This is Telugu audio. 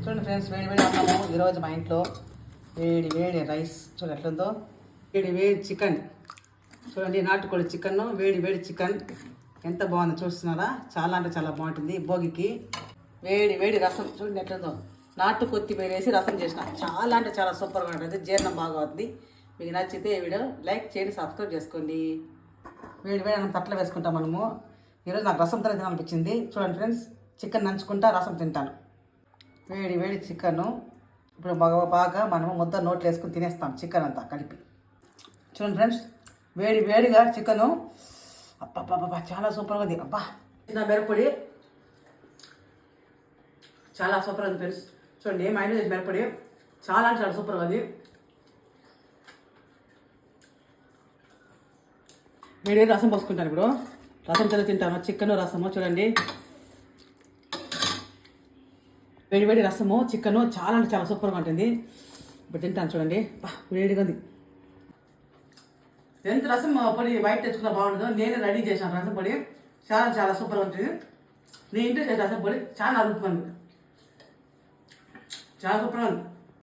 చూడండి ఫ్రెండ్స్, వేడి వేడి అన్నాము ఈరోజు మా ఇంట్లో. వేడి వేడి రైస్ చూడండి ఎట్లుందో. వేడి వేడి చికెన్ చూడండి, నాటుకోడి చికెన్, వేడి వేడి చికెన్ ఎంత బాగుంది చూస్తున్నారా. చాలా అంటే చాలా బాగుంటుంది. భోగికి వేడి వేడి రసం చూడండి ఎట్లుందో. నాటు కొత్తిమీర వేసి రసం చేసిన చాలా అంటే చాలా సూపర్గా ఉంటుంది. జీర్ణం బాగా అవుతుంది. మీకు నచ్చితే ఈ వీడియో లైక్ చేయండి, సబ్స్క్రైబ్ చేసుకోండి. వేడి వేడి అన్నం తట్టలో వేసుకుంటాం మనము. ఈరోజు నాకు రసం తినాలనిపించింది. చూడండి ఫ్రెండ్స్, చికెన్ నంచుకుంటా రసం తింటాను. వేడి వేడి చికెను ఇప్పుడు బాగా మనము ముద్ద నోట్లో వేసుకుని తినేస్తాం చికెన్ అంతా కలిపి. చూడండి ఫ్రెండ్స్, వేడి వేడిగా చికెను అబ్బా చాలా సూపర్గా ఉంది. అబ్బా చిన్న మిరప్పొడి చాలా సూపర్గా ఉంది ఫ్రెండ్స్. చూడండి మా ఇంట్లో మిరప్పొడి చాలా చాలా సూపర్గా ఉంది. వేడి వేడి రసం పోసుకుంటాను. ఇప్పుడు రసం తింటాను. చికెన్ రసము చూడండి, వేడి వేడి రసము చికెను చాలా అంటే చాలా సూపర్గా ఉంటుంది. ఇప్పుడు తింటాను చూడండి. వేడిగా ఉంది. ఎంత రసం పొడి బయట తెచ్చుకున్నా బాగుండదు. నేనే రెడీ చేశాను రసం పొడి. చాలా చాలా సూపర్గా ఉంటుంది. నేను ఇంట్లో చేసే రసం పొడి చాలా అద్భుతంగా ఉంది. చాలా సూపర్గా ఉంది.